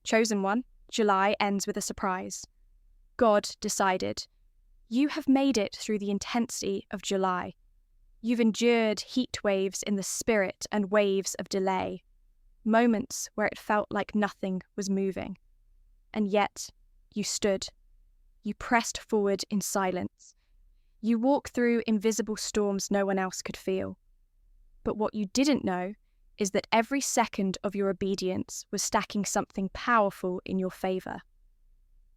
Chosen one, July ends with a surprise. God decided. You have made it through the intensity of July. You've endured heat waves in the spirit and waves of delay, moments where it felt like nothing was moving. And yet, you stood. You pressed forward in silence. You walked through invisible storms no one else could feel. But what you didn't know is that every second of your obedience was stacking something powerful in your favor.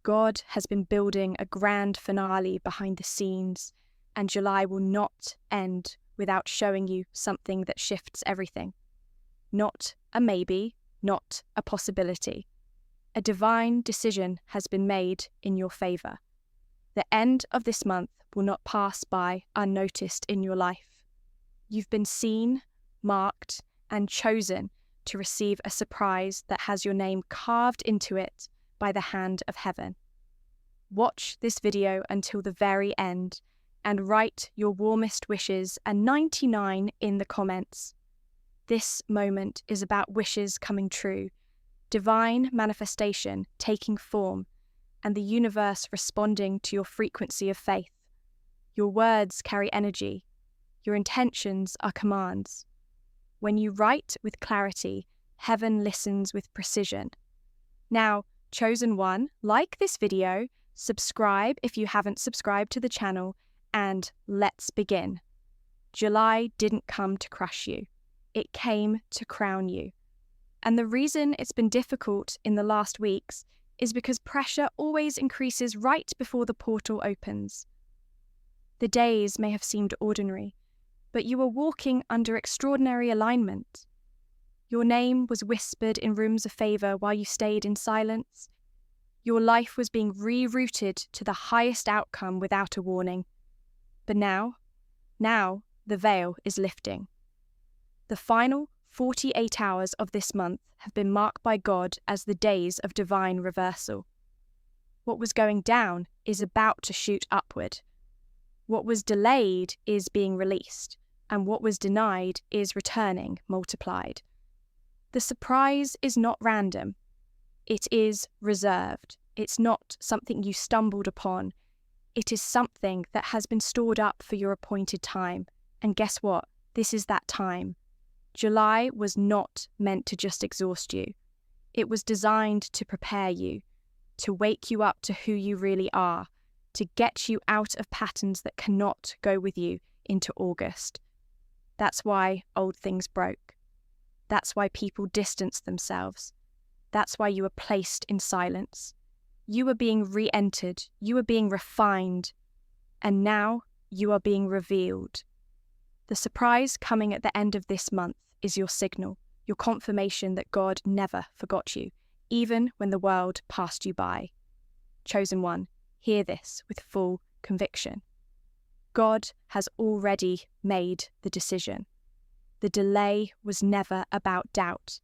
God has been building a grand finale behind the scenes, and July will not end without showing you something that shifts everything. Not a maybe, not a possibility. A divine decision has been made in your favor. The end of this month will not pass by unnoticed in your life. You've been seen, marked, and chosen to receive a surprise that has your name carved into it by the hand of heaven. Watch this video until the very end and write your warmest wishes and 99 in the comments. This moment is about wishes coming true, divine manifestation taking form, and the universe responding to your frequency of faith. Your words carry energy. Your intentions are commands. When you write with clarity, heaven listens with precision. Now, chosen one, like this video, subscribe if you haven't subscribed to the channel, and let's begin. July didn't come to crush you. It came to crown you. And the reason it's been difficult in the last weeks is because pressure always increases right before the portal opens. The days may have seemed ordinary, but you were walking under extraordinary alignment. Your name was whispered in rooms of favor while you stayed in silence. Your life was being rerouted to the highest outcome without a warning. But now the veil is lifting. The final 48 hours of this month have been marked by God as the days of divine reversal. What was going down is about to shoot upward. What was delayed is being released, and what was denied is returning multiplied. The surprise is not random. It is reserved. It's not something you stumbled upon. It is something that has been stored up for your appointed time. And guess what? This is that time. July was not meant to just exhaust you. It was designed to prepare you, to wake you up to who you really are, to get you out of patterns that cannot go with you into August. That's why old things broke. That's why people distanced themselves. That's why you were placed in silence. You were being re-entered. You were being refined. And now you are being revealed. The surprise coming at the end of this month is your signal, your confirmation that God never forgot you, even when the world passed you by. Chosen one, hear this with full conviction. God has already made the decision. The delay was never about doubt.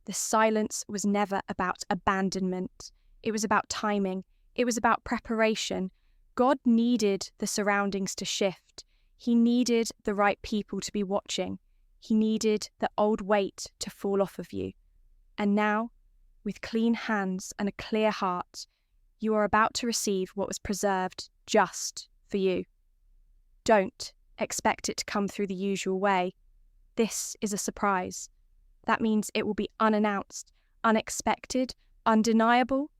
The silence was never about abandonment. It was about timing. It was about preparation. God needed the surroundings to shift. He needed the right people to be watching. He needed the old weight to fall off of you. And now, with clean hands and a clear heart, you are about to receive what was preserved just for you. Don't expect it to come through the usual way. This is a surprise. That means it will be unannounced, unexpected, undeniable.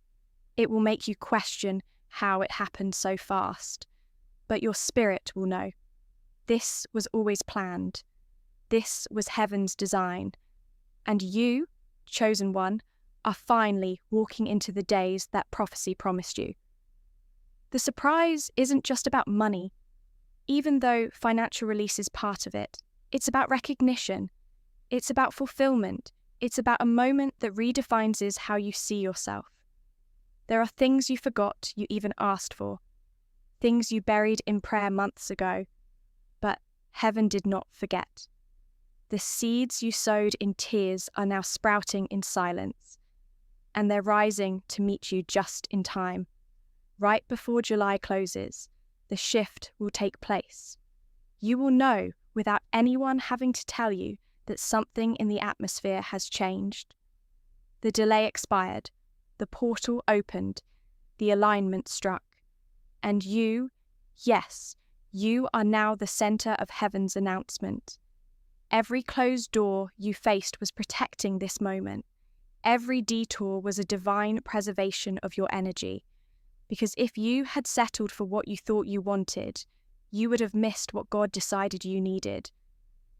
It will make you question how it happened so fast. But your spirit will know. This was always planned. This was heaven's design. And you, chosen one, are finally walking into the days that prophecy promised you. The surprise isn't just about money. Even though financial release is part of it, it's about recognition. It's about fulfillment. It's about a moment that redefines how you see yourself. There are things you forgot you even asked for, things you buried in prayer months ago, but heaven did not forget. The seeds you sowed in tears are now sprouting in silence, and they're rising to meet you just in time. Right before July closes, the shift will take place. You will know without anyone having to tell you that something in the atmosphere has changed. The delay expired. the portal opened, the alignment struck, and you, yes, you are now the center of heaven's announcement. Every closed door you faced was protecting this moment. Every detour was a divine preservation of your energy. Because if you had settled for what you thought you wanted, you would have missed what God decided you needed.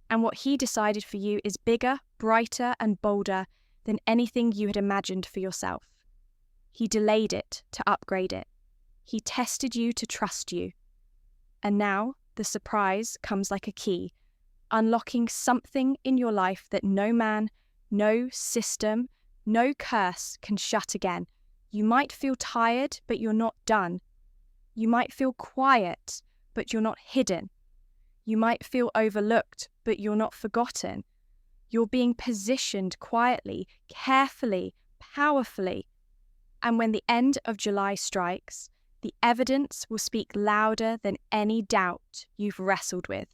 And what He decided for you is bigger, brighter, and bolder than anything you had imagined for yourself. He delayed it to upgrade it. He tested you to trust you. And now the surprise comes like a key, unlocking something in your life that no man, no system, no curse can shut again. You might feel tired, but you're not done. You might feel quiet, but you're not hidden. You might feel overlooked, but you're not forgotten. You're being positioned quietly, carefully, powerfully. And when the end of July strikes, the evidence will speak louder than any doubt you've wrestled with.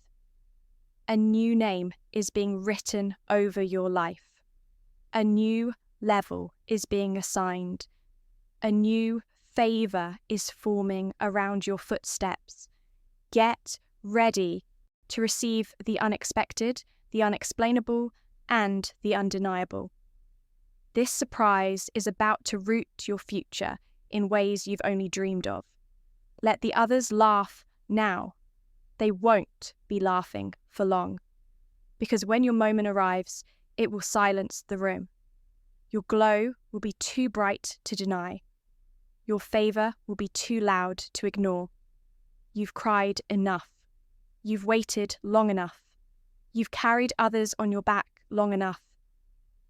A new name is being written over your life. A new level is being assigned. A new favor is forming around your footsteps. Get ready to receive the unexpected, the unexplainable, and the undeniable. This surprise is about to root your future in ways you've only dreamed of. Let the others laugh now. They won't be laughing for long. Because when your moment arrives, it will silence the room. Your glow will be too bright to deny. Your favor will be too loud to ignore. You've cried enough. You've waited long enough. You've carried others on your back long enough.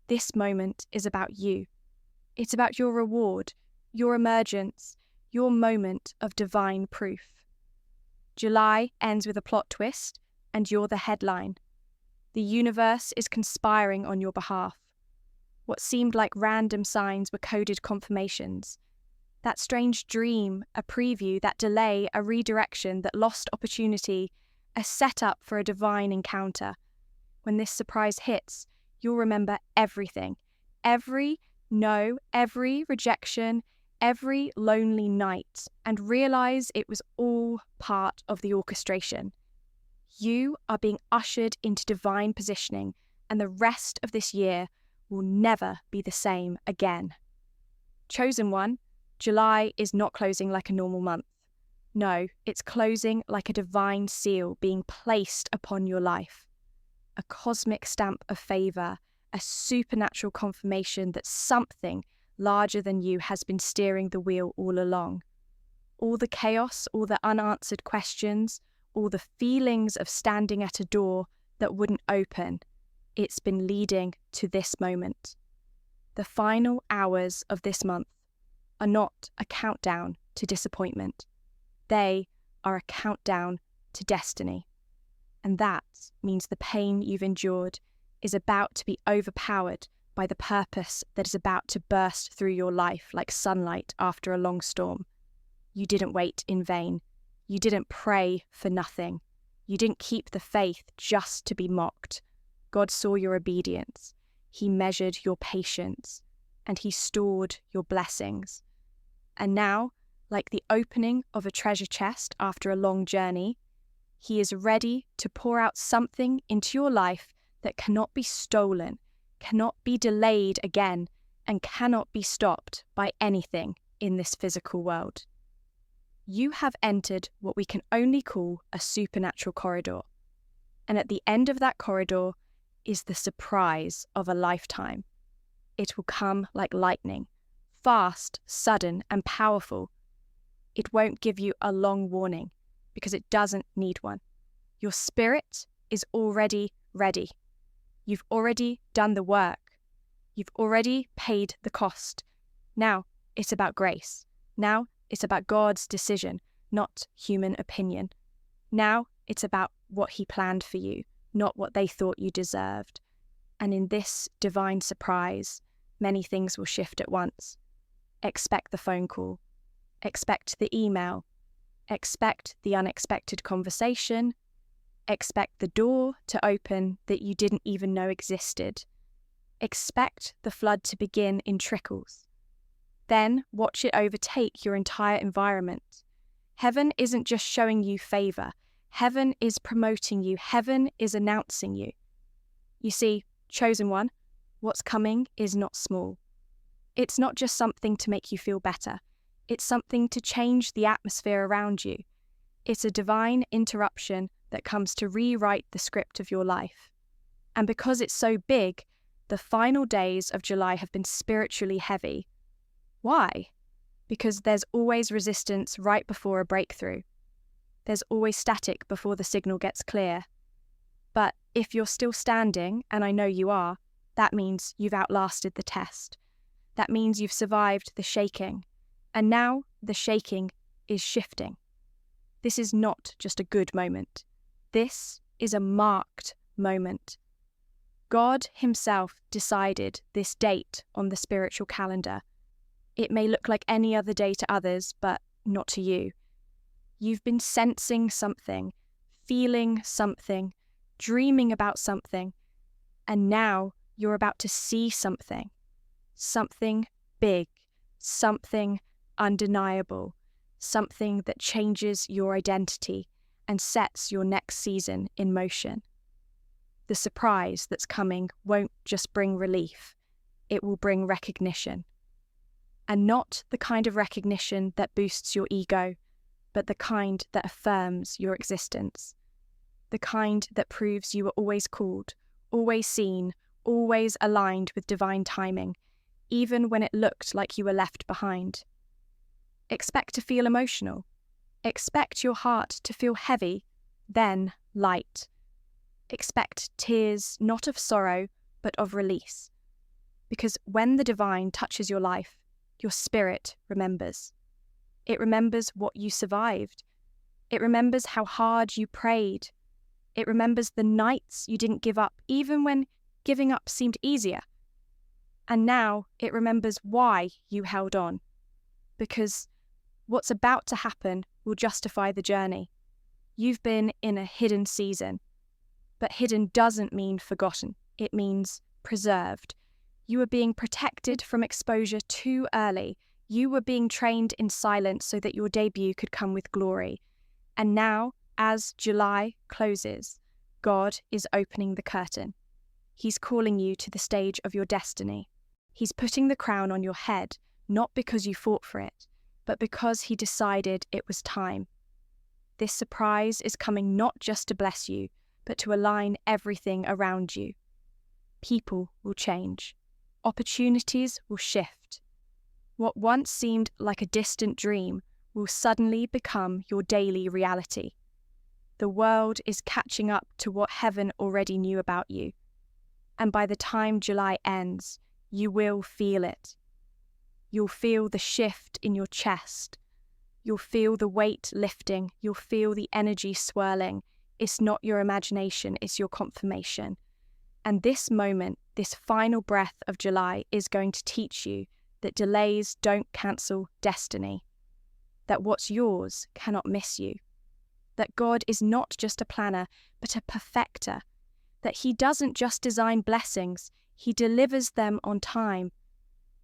This moment is about you. It's about your reward, your emergence, your moment of divine proof. July ends with a plot twist, and you're the headline. The universe is conspiring on your behalf. What seemed like random signs were coded confirmations. That strange dream, a preview, that delay, a redirection, that lost opportunity, a setup for a divine encounter. When this surprise hits, you'll remember everything. Every no, every rejection, every lonely night, and realize it was all part of the orchestration. You are being ushered into divine positioning, and the rest of this year will never be the same again. Chosen one, July is not closing like a normal month. No, it's closing like a divine seal being placed upon your life. A cosmic stamp of favor, a supernatural confirmation that something larger than you has been steering the wheel all along. All the chaos, all the unanswered questions, all the feelings of standing at a door that wouldn't open, it's been leading to this moment. The final hours of this month are not a countdown to disappointment. They are a countdown to destiny. And that means the pain you've endured is about to be overpowered by the purpose that is about to burst through your life like sunlight after a long storm. You didn't wait in vain. You didn't pray for nothing. You didn't keep the faith just to be mocked. God saw your obedience. He measured your patience, and He stored your blessings. And now, like the opening of a treasure chest after a long journey, He is ready to pour out something into your life that cannot be stolen, cannot be delayed again, and cannot be stopped by anything in this physical world. You have entered what we can only call a supernatural corridor. And at the end of that corridor is the surprise of a lifetime. It will come like lightning, fast, sudden, and powerful. It won't give you a long warning because it doesn't need one. Your spirit is already ready. You've already done the work. You've already paid the cost. Now it's about grace. Now it's about God's decision, not human opinion. Now it's about what He planned for you, not what they thought you deserved. And in this divine surprise, many things will shift at once. Expect the phone call. Expect the email. Expect the unexpected conversation. Expect the door to open that you didn't even know existed. Expect the flood to begin in trickles. Then watch it overtake your entire environment. Heaven isn't just showing you favor. Heaven is promoting you. Heaven is announcing you. You see, chosen one, what's coming is not small. It's not just something to make you feel better. It's something to change the atmosphere around you. It's a divine interruption that comes to rewrite the script of your life. And because it's so big, the final days of July have been spiritually heavy. Why? Because there's always resistance right before a breakthrough. There's always static before the signal gets clear. But if you're still standing, and I know you are, that means you've outlasted the test. That means you've survived the shaking. And now the shaking is shifting. This is not just a good moment. This is a marked moment. God himself decided this date on the spiritual calendar. It may look like any other day to others, but not to you. You've been sensing something, feeling something, dreaming about something, and now you're about to see something. Something big, something undeniable, something that changes your identity and sets your next season in motion. The surprise that's coming won't just bring relief, it will bring recognition. And not the kind of recognition that boosts your ego, but the kind that affirms your existence. The kind that proves you were always called, always seen, always aligned with divine timing, even when it looked like you were left behind. Expect to feel emotional. Expect your heart to feel heavy, then light. Expect tears not of sorrow, but of release. Because when the divine touches your life, your spirit remembers. It remembers what you survived. It remembers how hard you prayed. It remembers the nights you didn't give up, even when giving up seemed easier. And now it remembers why you held on. Because what's about to happen will justify the journey. You've been in a hidden season. But hidden doesn't mean forgotten. It means preserved. You were being protected from exposure too early. You were being trained in silence so that your debut could come with glory. And now, as July closes, God is opening the curtain. He's calling you to the stage of your destiny. He's putting the crown on your head, not because you fought for it, but because he decided it was time. This surprise is coming not just to bless you, but to align everything around you. People will change. Opportunities will shift. What once seemed like a distant dream will suddenly become your daily reality. The world is catching up to what heaven already knew about you. And by the time July ends, you will feel it. You'll feel the shift in your chest. You'll feel the weight lifting. You'll feel the energy swirling. It's not your imagination, it's your confirmation. And this moment, this final breath of July, is going to teach you that delays don't cancel destiny, that what's yours cannot miss you, that God is not just a planner, but a perfecter, that he doesn't just design blessings, he delivers them on time.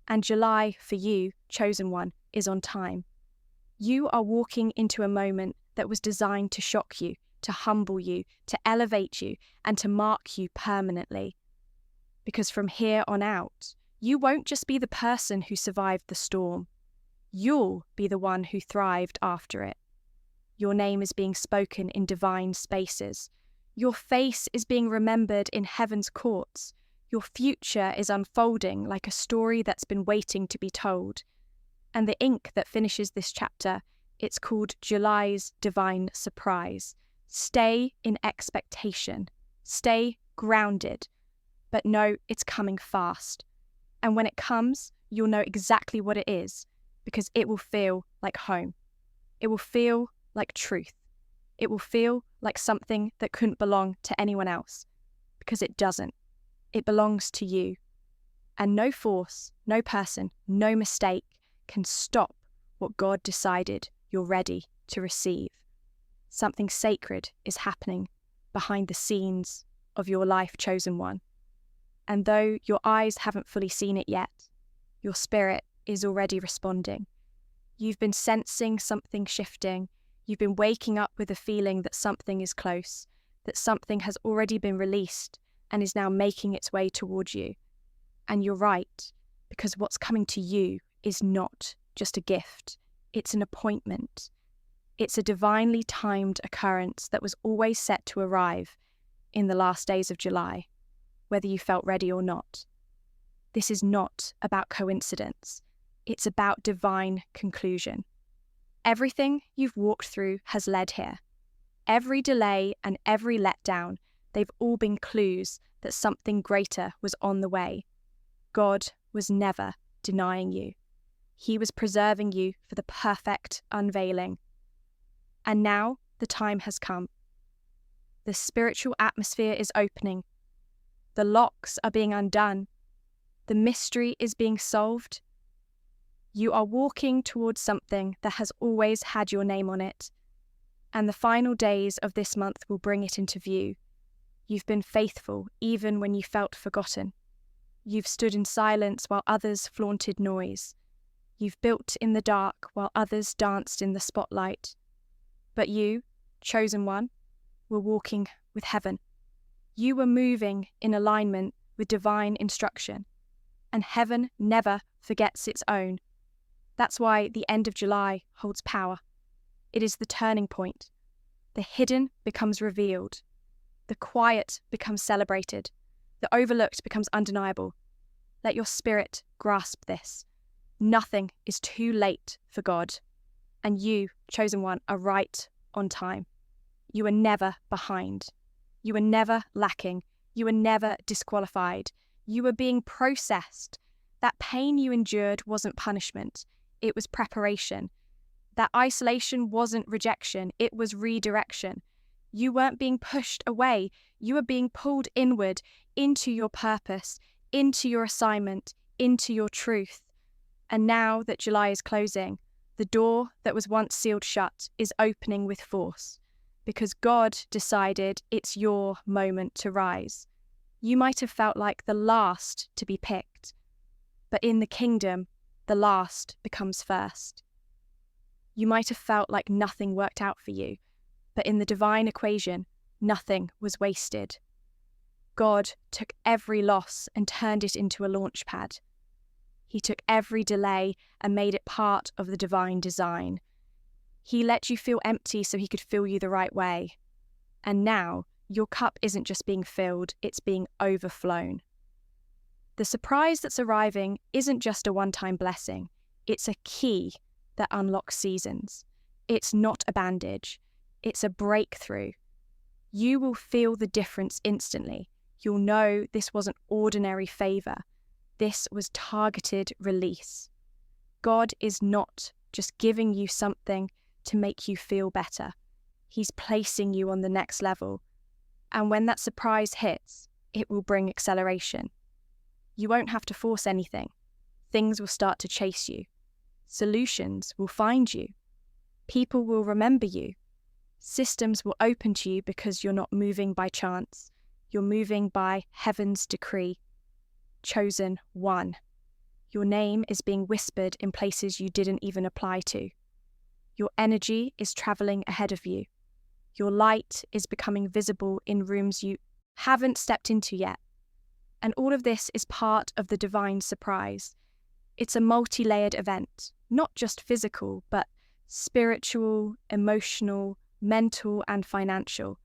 And July, for you, chosen one, is on time. You are walking into a moment that was designed to shock you, to humble you, to elevate you, and to mark you permanently. Because from here on out, you won't just be the person who survived the storm. You'll be the one who thrived after it. Your name is being spoken in divine spaces. Your face is being remembered in heaven's courts. Your future is unfolding like a story that's been waiting to be told. And the ink that finishes this chapter, it's called July's Divine Surprise. Stay in expectation. Stay grounded. But know it's coming fast. And when it comes, you'll know exactly what it is, because it will feel like home. It will feel like truth. It will feel like something that couldn't belong to anyone else, because it doesn't. It belongs to you. And no force, no person, no mistake can stop what God decided you're ready to receive. Something sacred is happening behind the scenes of your life, chosen one. And though your eyes haven't fully seen it yet, your spirit is already responding. You've been sensing something shifting. You've been waking up with a feeling that something is close, that something has already been released and is now making its way towards you. And you're right, because what's coming to you is not just a gift, it's an appointment. It's a divinely timed occurrence that was always set to arrive in the last days of July, whether you felt ready or not. This is not about coincidence, it's about divine conclusion. Everything you've walked through has led here. Every delay and every letdown, they've all been clues that something greater was on the way. God was never denying you. He was preserving you for the perfect unveiling. And now the time has come. The spiritual atmosphere is opening. The locks are being undone. The mystery is being solved. You are walking towards something that has always had your name on it, and the final days of this month will bring it into view. You've been faithful even when you felt forgotten. You've stood in silence while others flaunted noise. You've built in the dark while others danced in the spotlight. But you, chosen one, were walking with heaven. You were moving in alignment with divine instruction, and heaven never forgets its own. That's why the end of July holds power. It is the turning point. The hidden becomes revealed. The quiet becomes celebrated. The overlooked becomes undeniable. Let your spirit grasp this. Nothing is too late for God. And you, chosen one, are right on time. You are never behind. You are never lacking. You are never disqualified. You are being processed. That pain you endured wasn't punishment. It was preparation. That isolation wasn't rejection. It was redirection. You weren't being pushed away. You were being pulled inward into your purpose, into your assignment, into your truth. And now that July is closing, the door that was once sealed shut is opening with force, because God decided it's your moment to rise. You might have felt like the last to be picked, but in the kingdom, the last becomes first. You might have felt like nothing worked out for you, but in the divine equation, nothing was wasted. God took every loss and turned it into a launch pad. He took every delay and made it part of the divine design. He let you feel empty so he could fill you the right way. And now, your cup isn't just being filled, it's being overflown. The surprise that's arriving isn't just a one-time blessing. It's a key that unlocks seasons. It's not a bandage. It's a breakthrough. You will feel the difference instantly. You'll know this wasn't ordinary favor. This was targeted release. God is not just giving you something to make you feel better. He's placing you on the next level. And when that surprise hits, it will bring acceleration. You won't have to force anything. Things will start to chase you. Solutions will find you. People will remember you. Systems will open to you because you're not moving by chance. You're moving by heaven's decree. Chosen one. Your name is being whispered in places you didn't even apply to. Your energy is traveling ahead of you. Your light is becoming visible in rooms you haven't stepped into yet. And all of this is part of the divine surprise. It's a multi-layered event, not just physical, but spiritual, emotional, mental, and financial.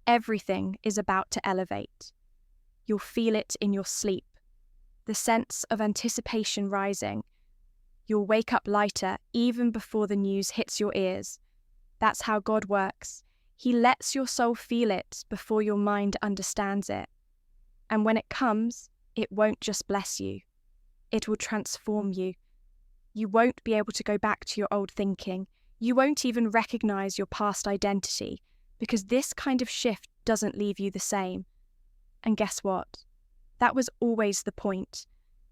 Everything is about to elevate. You'll feel it in your sleep. The sense of anticipation rising. You'll wake up lighter even before the news hits your ears. That's how God works. He lets your soul feel it before your mind understands it. And when it comes, it won't just bless you. It will transform you. You won't be able to go back to your old thinking. You won't even recognize your past identity, because this kind of shift doesn't leave you the same. And guess what? That was always the point.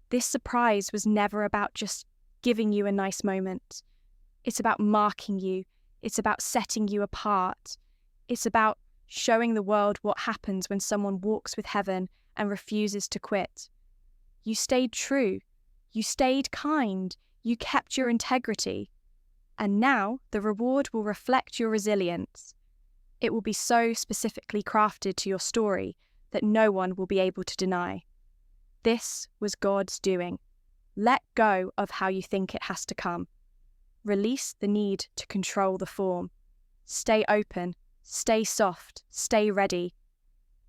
This surprise was never about just giving you a nice moment. It's about marking you. It's about setting you apart. It's about showing the world what happens when someone walks with heaven and refuses to quit. You stayed true. You stayed kind. You kept your integrity. And now the reward will reflect your resilience. It will be so specifically crafted to your story that no one will be able to deny. This was God's doing. Let go of how you think it has to come. Release the need to control the form. Stay open, stay soft, stay ready.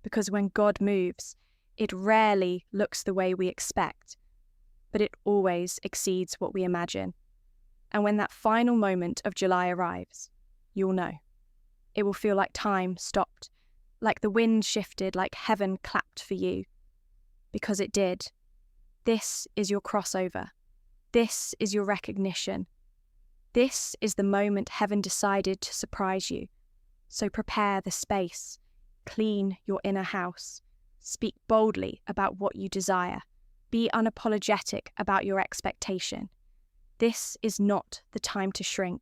Because when God moves, it rarely looks the way we expect, but it always exceeds what we imagine. And when that final moment of July arrives, you'll know. It will feel like time stopped, like the wind shifted, like heaven clapped for you. Because it did. This is your crossover. This is your recognition. This is the moment heaven decided to surprise you. So prepare the space. Clean your inner house. Speak boldly about what you desire. Be unapologetic about your expectation. This is not the time to shrink.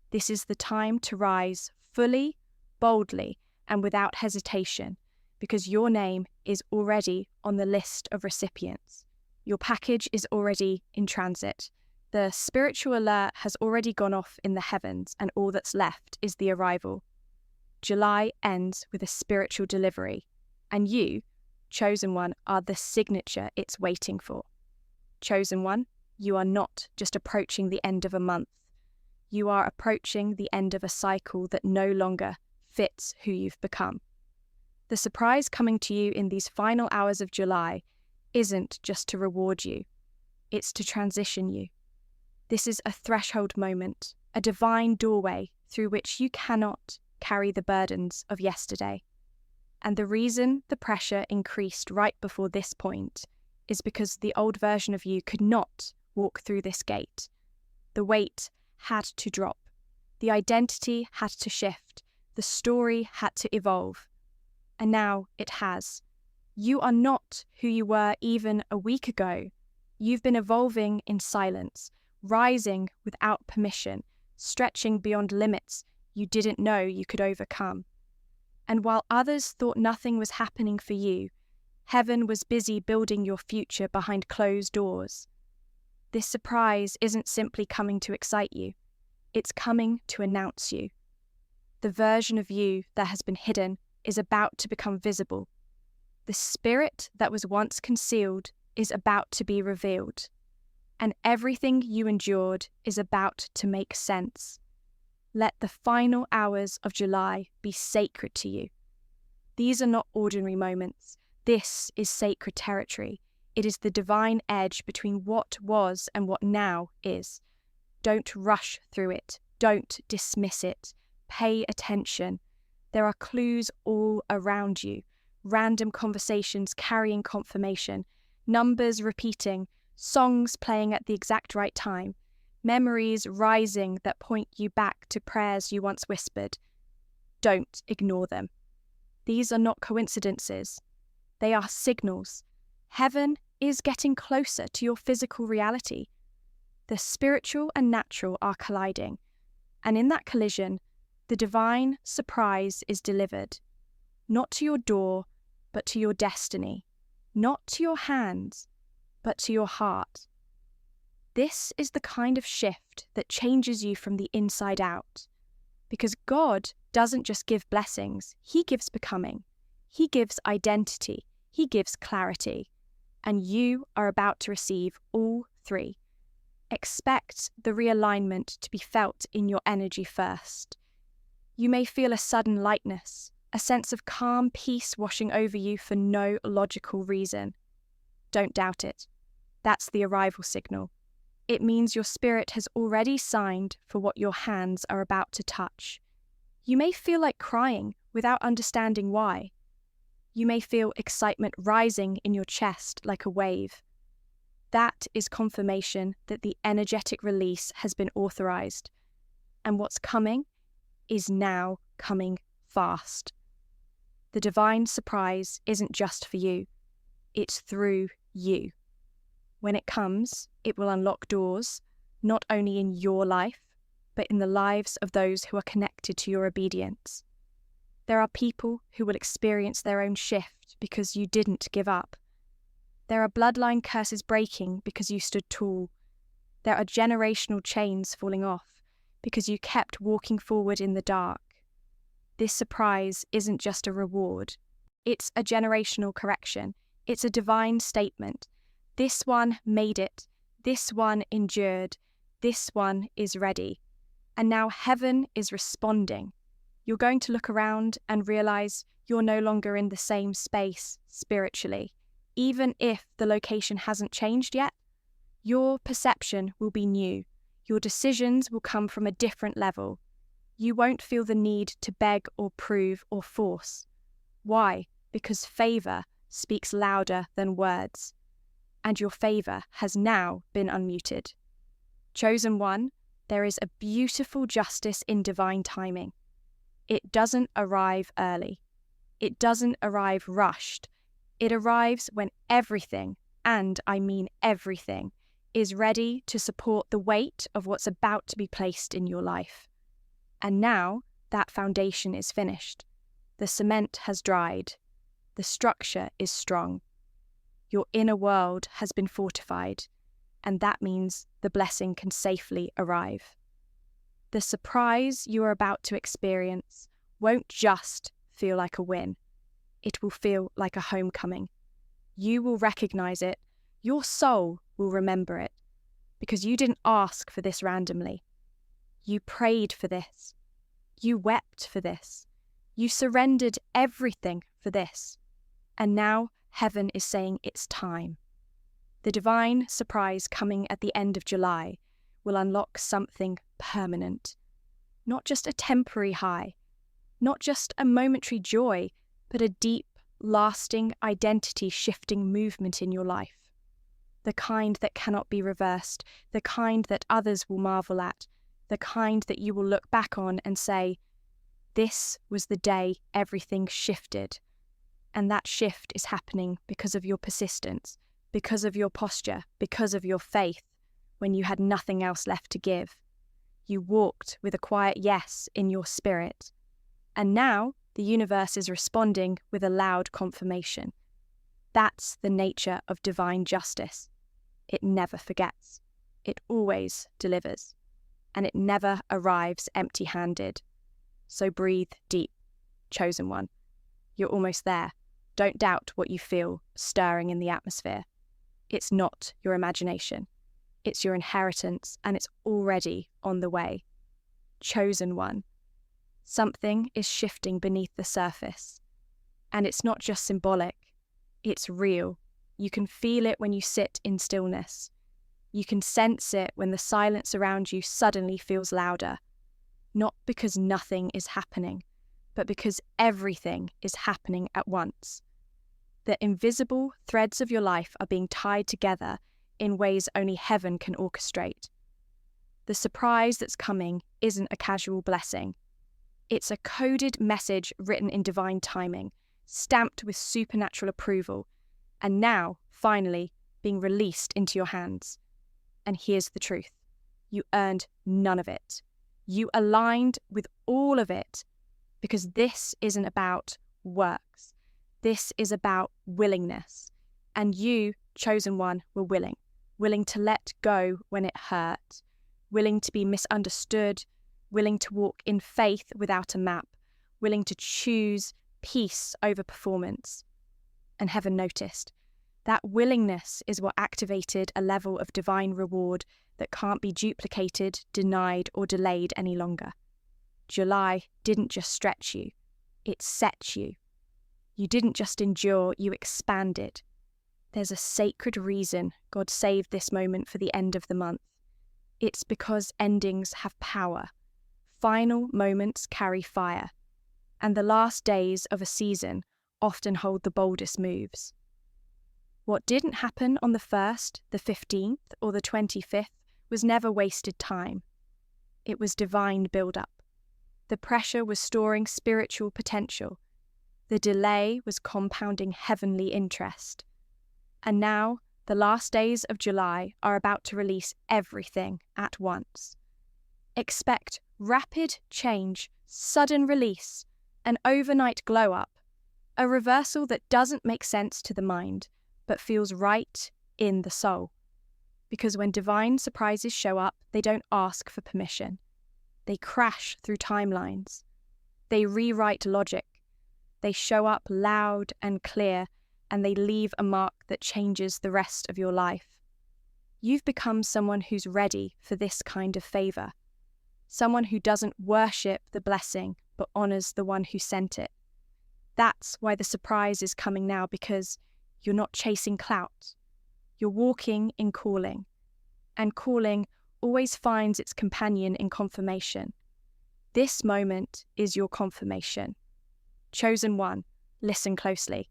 This is the time to rise fully, boldly, and without hesitation, because your name is already on the list of recipients. Your package is already in transit. The spiritual alert has already gone off in the heavens, and all that's left is the arrival. July ends with a spiritual delivery, and you, chosen one, are the signature it's waiting for. Chosen one, you are not just approaching the end of a month. You are approaching the end of a cycle that no longer fits who you've become. The surprise coming to you in these final hours of July isn't just to reward you, it's to transition you. This is a threshold moment, a divine doorway through which you cannot carry the burdens of yesterday. And the reason the pressure increased right before this point is because the old version of you could not walk through this gate. The weight had to drop. The identity had to shift. The story had to evolve. And now it has. You are not who you were even a week ago. You've been evolving in silence, rising without permission, stretching beyond limits you didn't know you could overcome. And while others thought nothing was happening for you, heaven was busy building your future behind closed doors. This surprise isn't simply coming to excite you, it's coming to announce you. The version of you that has been hidden is about to become visible. The spirit that was once concealed is about to be revealed. And everything you endured is about to make sense. Let the final hours of July be sacred to you. These are not ordinary moments. This is sacred territory. It is the divine edge between what was and what now is. Don't rush through it. Don't dismiss it. Pay attention. There are clues all around you. Random conversations carrying confirmation. Numbers repeating. Songs playing at the exact right time. Memories rising that point you back to prayers you once whispered. Don't ignore them. These are not coincidences. They are signals. Heaven is getting closer to your physical reality. The spiritual and natural are colliding, and in that collision, the divine surprise is delivered, not to your door, but to your destiny, not to your hands, but to your heart. This is the kind of shift that changes you from the inside out, because God doesn't just give blessings, He gives becoming, He gives identity, He gives clarity, and you are about to receive all three. Expect the realignment to be felt in your energy first. You may feel a sudden lightness, a sense of calm peace washing over you for no logical reason. Don't doubt it. That's the arrival signal. It means your spirit has already signed for what your hands are about to touch. You may feel like crying without understanding why. You may feel excitement rising in your chest like a wave. That is confirmation that the energetic release has been authorized. And what's coming is now coming fast. The divine surprise isn't just for you. It's through you. When it comes, it will unlock doors, not only in your life, but in the lives of those who are connected to your obedience. There are people who will experience their own shift because you didn't give up. There are bloodline curses breaking because you stood tall. There are generational chains falling off because you kept walking forward in the dark. This surprise isn't just a reward. It's a generational correction. It's a divine statement. This one made it. This one endured. This one is ready. And now heaven is responding. You're going to look around and realize you're no longer in the same space spiritually. Even if the location hasn't changed yet, your perception will be new. Your decisions will come from a different level. You won't feel the need to beg or prove or force. Why? Because favor speaks louder than words. And your favor has now been unmuted. Chosen one, there is a beautiful justice in divine timing. It doesn't arrive early. It doesn't arrive rushed. It arrives when everything, and I mean everything, is ready to support the weight of what's about to be placed in your life. And now that foundation is finished. The cement has dried. The structure is strong. Your inner world has been fortified, and that means the blessing can safely arrive. The surprise you are about to experience won't just feel like a win. It will feel like a homecoming. You will recognize it. Your soul will remember it, because you didn't ask for this randomly. You prayed for this. You wept for this. You surrendered everything for this. And now heaven is saying it's time. The divine surprise coming at the end of July will unlock something permanent. Not just a temporary high, not just a momentary joy, but a deep, lasting, identity-shifting movement in your life. The kind that cannot be reversed, the kind that others will marvel at, the kind that you will look back on and say, this was the day everything shifted. And that shift is happening because of your persistence, because of your posture, because of your faith, when you had nothing else left to give. You walked with a quiet yes in your spirit. And now the universe is responding with a loud confirmation. That's the nature of divine justice. It never forgets. It always delivers. And it never arrives empty-handed. So breathe deep, chosen one. You're almost there. Don't doubt what you feel stirring in the atmosphere. It's not your imagination. It's your inheritance, and it's already on the way. Chosen one. Something is shifting beneath the surface. And it's not just symbolic. It's real. You can feel it when you sit in stillness. You can sense it when the silence around you suddenly feels louder. Not because nothing is happening, but because everything is happening at once. The invisible threads of your life are being tied together in ways only heaven can orchestrate. The surprise that's coming isn't a casual blessing. It's a coded message written in divine timing, stamped with supernatural approval, and now, finally, being released into your hands. And here's the truth. You earned none of it. You aligned with all of it, because this isn't about works. This is about willingness. And you, chosen one, were willing to let go when it hurt, willing to be misunderstood, willing to walk in faith without a map, willing to choose peace over performance. And heaven noticed. That willingness is what activated a level of divine reward that can't be duplicated, denied, or delayed any longer. July didn't just stretch you, it set you. You didn't just endure, you expanded. There's a sacred reason God saved this moment for the end of the month. It's because endings have power. Final moments carry fire. And the last days of a season often hold the boldest moves. What didn't happen on the 1st, the 15th, or the 25th was never wasted time. It was divine build-up. The pressure was storing spiritual potential. The delay was compounding heavenly interest. And now, the last days of July are about to release everything at once. Expect rapid change, sudden release, an overnight glow-up, a reversal that doesn't make sense to the mind, but feels right in the soul. Because when divine surprises show up, they don't ask for permission. They crash through timelines. They rewrite logic. They show up loud and clear, and they leave a mark that changes the rest of your life. You've become someone who's ready for this kind of favor. Someone who doesn't worship the blessing, but honors the one who sent it. That's why the surprise is coming now, because you're not chasing clout. You're walking in calling. And calling always finds its companion in confirmation. This moment is your confirmation. Chosen one, listen closely.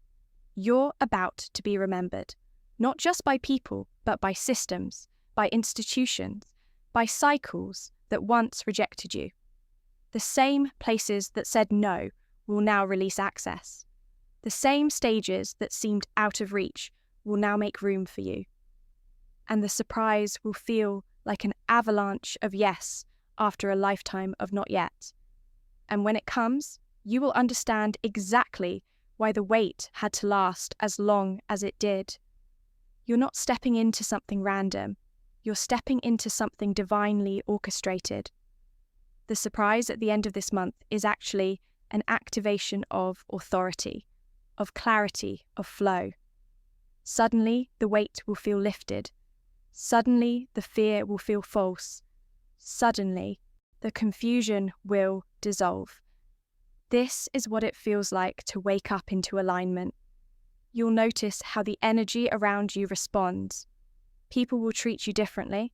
You're about to be remembered, not just by people, but by systems, by institutions, by cycles that once rejected you. The same places that said no will now release access. The same stages that seemed out of reach will now make room for you. And the surprise will feel like an avalanche of yes after a lifetime of not yet. And when it comes, you will understand exactly why the wait had to last as long as it did. You're not stepping into something random. You're stepping into something divinely orchestrated. The surprise at the end of this month is actually an activation of authority, of clarity, of flow. Suddenly, the weight will feel lifted. Suddenly, the fear will feel false. Suddenly, the confusion will dissolve. This is what it feels like to wake up into alignment. You'll notice how the energy around you responds. People will treat you differently.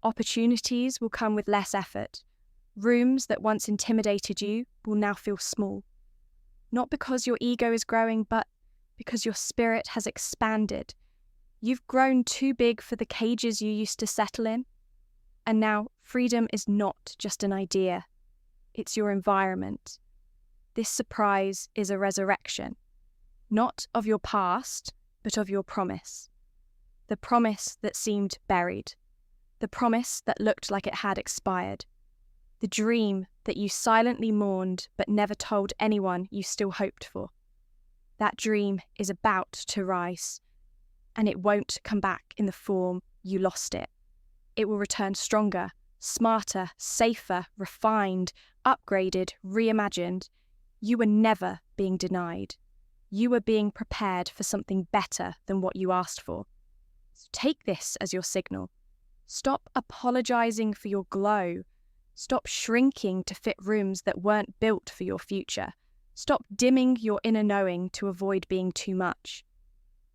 Opportunities will come with less effort. Rooms that once intimidated you will now feel small. Not because your ego is growing, but because your spirit has expanded. You've grown too big for the cages you used to settle in. And now freedom is not just an idea. It's your environment. This surprise is a resurrection, not of your past, but of your promise. The promise that seemed buried. The promise that looked like it had expired. The dream that you silently mourned but never told anyone you still hoped for. That dream is about to rise, and it won't come back in the form you lost it. It will return stronger, smarter, safer, refined, upgraded, reimagined. You were never being denied. You were being prepared for something better than what you asked for. So take this as your signal. Stop apologizing for your glow. Stop shrinking to fit rooms that weren't built for your future. Stop dimming your inner knowing to avoid being too much.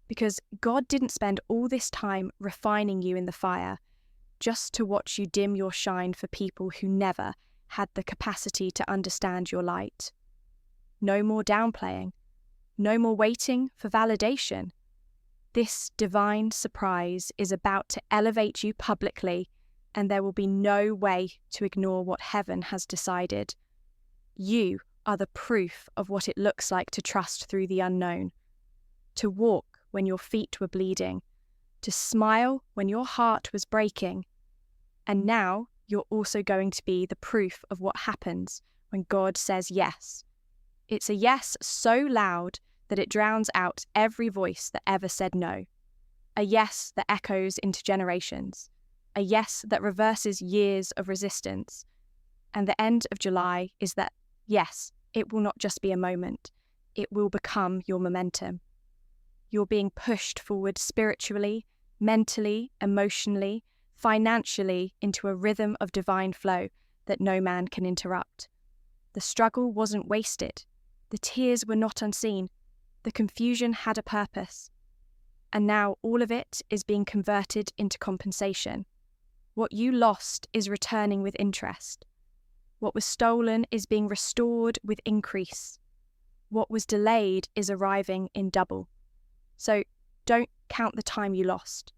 Because God didn't spend all this time refining you in the fire just to watch you dim your shine for people who never had the capacity to understand your light. No more downplaying. No more waiting for validation. This divine surprise is about to elevate you publicly, and there will be no way to ignore what heaven has decided. You are the proof of what it looks like to trust through the unknown, to walk when your feet were bleeding, to smile when your heart was breaking. And now you're also going to be the proof of what happens when God says yes. It's a yes so loud that it drowns out every voice that ever said no. A yes that echoes into generations. A yes that reverses years of resistance. And the end of July is that, yes, it will not just be a moment. It will become your momentum. You're being pushed forward spiritually, mentally, emotionally, financially into a rhythm of divine flow that no man can interrupt. The struggle wasn't wasted. The tears were not unseen. The confusion had a purpose. And now all of it is being converted into compensation. What you lost is returning with interest. What was stolen is being restored with increase. What was delayed is arriving in double. So don't count the time you lost.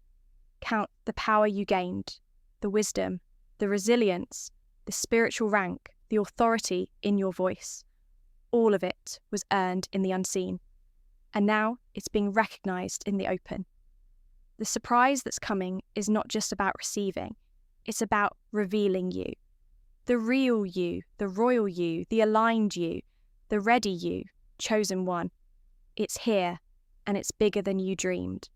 Count the power you gained, the wisdom, the resilience, the spiritual rank, the authority in your voice. All of it was earned in the unseen. And now it's being recognized in the open. The surprise that's coming is not just about receiving, it's about revealing you. The real you, the royal you, the aligned you, the ready you, chosen one. It's here, and it's bigger than you dreamed.